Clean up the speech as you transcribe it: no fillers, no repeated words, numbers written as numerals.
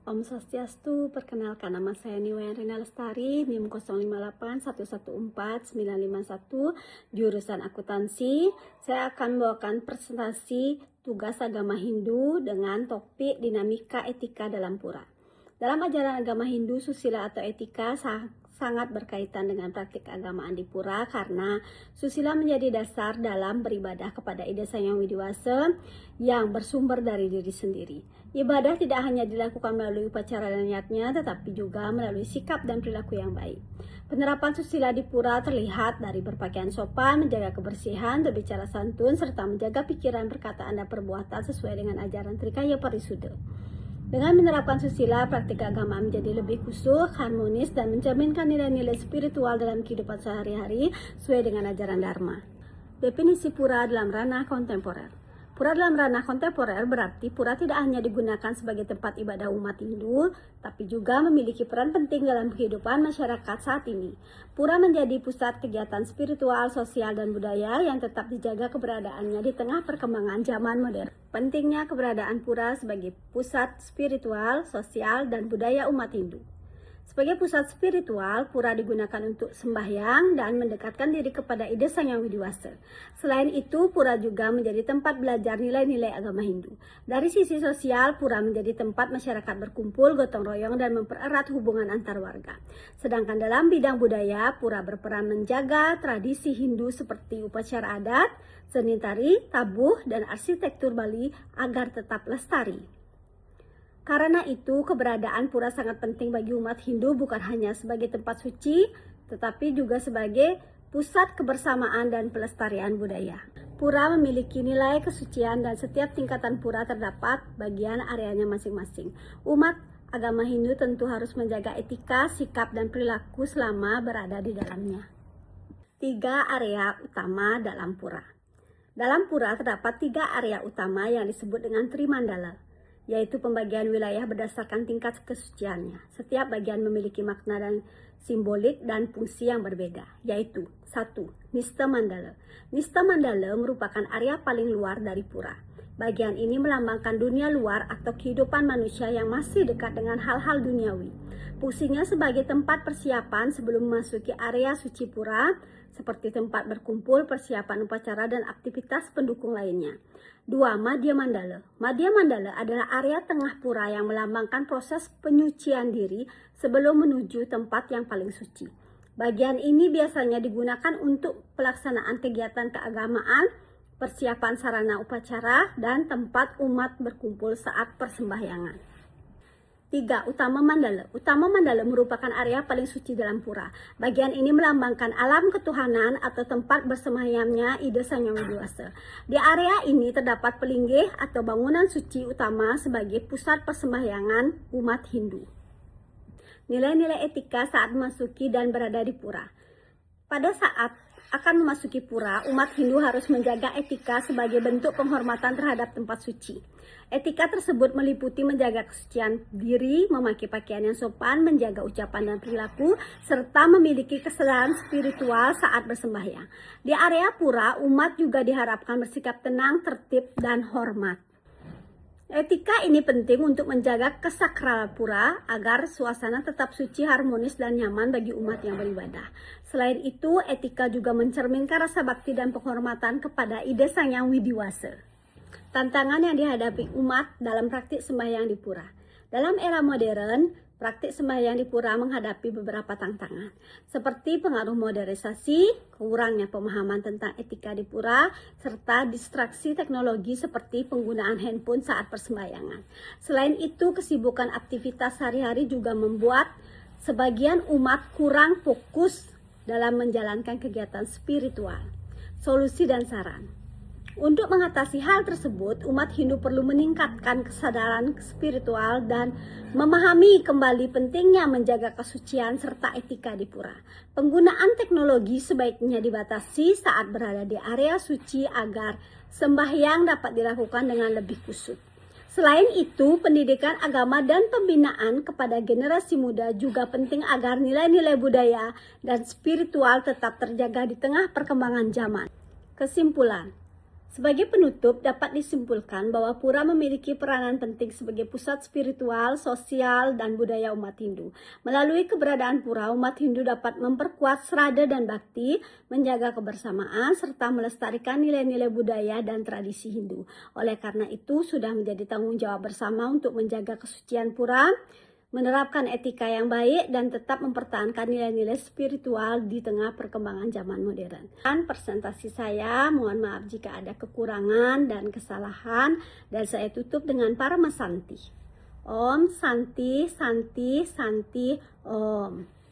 Om Swastiastu, perkenalkan nama saya Niwayan Rina Lestari, NIM 058114951, jurusan akuntansi. Saya akan membawakan presentasi tugas agama Hindu dengan topik dinamika etika dalam pura. Dalam ajaran agama Hindu, susila atau etika sangat berkaitan dengan praktik keagamaan di pura karena susila menjadi dasar dalam beribadah kepada Ida Sang Hyang Widiwasa yang bersumber dari diri sendiri. Ibadah tidak hanya dilakukan melalui upacara dan niatnya, tetapi juga melalui sikap dan perilaku yang baik. Penerapan susila di pura terlihat dari berpakaian sopan, menjaga kebersihan, berbicara santun, serta menjaga pikiran, perkataan, dan perbuatan sesuai dengan ajaran Trikaya Parisuddha. Dengan menerapkan susila, praktik agama menjadi lebih khusyuk, harmonis, dan mencerminkan nilai-nilai spiritual dalam kehidupan sehari-hari sesuai dengan ajaran Dharma. Definisi pura dalam ranah kontemporer. Pura dalam ranah kontemporer berarti pura tidak hanya digunakan sebagai tempat ibadah umat Hindu, tapi juga memiliki peran penting dalam kehidupan masyarakat saat ini. Pura menjadi pusat kegiatan spiritual, sosial, dan budaya yang tetap dijaga keberadaannya di tengah perkembangan zaman modern. Pentingnya keberadaan pura sebagai pusat spiritual, sosial, dan budaya umat Hindu. Sebagai pusat spiritual, pura digunakan untuk sembahyang dan mendekatkan diri kepada Ida Sang Hyang Widiwasa. Selain itu, pura juga menjadi tempat belajar nilai-nilai agama Hindu. Dari sisi sosial, pura menjadi tempat masyarakat berkumpul, gotong royong, dan mempererat hubungan antar warga. Sedangkan dalam bidang budaya, pura berperan menjaga tradisi Hindu seperti upacara adat, seni tari, tabuh, dan arsitektur Bali agar tetap lestari. Karena itu, keberadaan pura sangat penting bagi umat Hindu bukan hanya sebagai tempat suci, tetapi juga sebagai pusat kebersamaan dan pelestarian budaya. Pura memiliki nilai kesucian dan setiap tingkatan pura terdapat bagian areanya masing-masing. Umat agama Hindu tentu harus menjaga etika, sikap, dan perilaku selama berada di dalamnya. 3 area utama dalam pura. Dalam pura terdapat 3 area utama yang disebut dengan Trimandala, yaitu pembagian wilayah berdasarkan tingkat kesuciannya. Setiap bagian memiliki makna dan simbolik dan fungsi yang berbeda, yaitu 1. Nista Mandala. Nista Mandala merupakan area paling luar dari pura. Bagian ini melambangkan dunia luar atau kehidupan manusia yang masih dekat dengan hal-hal duniawi. Fungsinya sebagai tempat persiapan sebelum memasuki area suci pura, seperti tempat berkumpul, persiapan upacara, dan aktivitas pendukung lainnya. 2. Madhya Mandala. Madhya Mandala adalah area tengah pura yang melambangkan proses penyucian diri sebelum menuju tempat yang paling suci. Bagian ini biasanya digunakan untuk pelaksanaan kegiatan keagamaan, persiapan sarana upacara, dan tempat umat berkumpul saat persembahyangan. 3. Utama Mandala. Utama Mandala merupakan area paling suci dalam pura. Bagian ini melambangkan alam ketuhanan atau tempat bersemayamnya Ida Sang Hyang Widiwasa. Di area ini terdapat pelinggih atau bangunan suci utama sebagai pusat persembahyangan umat Hindu. Nilai-nilai etika saat memasuki dan berada di pura. Pada saat akan memasuki pura, umat Hindu harus menjaga etika sebagai bentuk penghormatan terhadap tempat suci. Etika tersebut meliputi menjaga kesucian diri, memakai pakaian yang sopan, menjaga ucapan dan perilaku, serta memiliki kesadaran spiritual saat bersembahyang. Di area pura, umat juga diharapkan bersikap tenang, tertib, dan hormat. Etika ini penting untuk menjaga kesakralan pura agar suasana tetap suci, harmonis, dan nyaman bagi umat yang beribadah. Selain itu, etika juga mencerminkan rasa bakti dan penghormatan kepada Ida Sang Hyang Widiwasa. Tantangan yang dihadapi umat dalam praktik sembahyang di pura. Dalam era modern, praktik sembahyang di pura menghadapi beberapa tantangan, seperti pengaruh modernisasi, kurangnya pemahaman tentang etika di pura, serta distraksi teknologi seperti penggunaan handphone saat persembahyangan. Selain itu, kesibukan aktivitas sehari-hari juga membuat sebagian umat kurang fokus dalam menjalankan kegiatan spiritual. Solusi dan saran. Untuk mengatasi hal tersebut, umat Hindu perlu meningkatkan kesadaran spiritual dan memahami kembali pentingnya menjaga kesucian serta etika di pura. Penggunaan teknologi sebaiknya dibatasi saat berada di area suci agar sembahyang dapat dilakukan dengan lebih khusyuk. Selain itu, pendidikan agama dan pembinaan kepada generasi muda juga penting agar nilai-nilai budaya dan spiritual tetap terjaga di tengah perkembangan zaman. Kesimpulan, Sebagai penutup, dapat disimpulkan bahwa pura memiliki peranan penting sebagai pusat spiritual, sosial, dan budaya umat Hindu. Melalui keberadaan pura, umat Hindu dapat memperkuat srada dan bakti, menjaga kebersamaan, serta melestarikan nilai-nilai budaya dan tradisi Hindu. Oleh karena itu, sudah menjadi tanggung jawab bersama untuk menjaga kesucian pura, menerapkan etika yang baik, dan tetap mempertahankan nilai-nilai spiritual di tengah perkembangan zaman modern. Dan presentasi saya, mohon maaf jika ada kekurangan dan kesalahan, dan saya tutup dengan Paramasanti. Om Santi Santi Santi Om.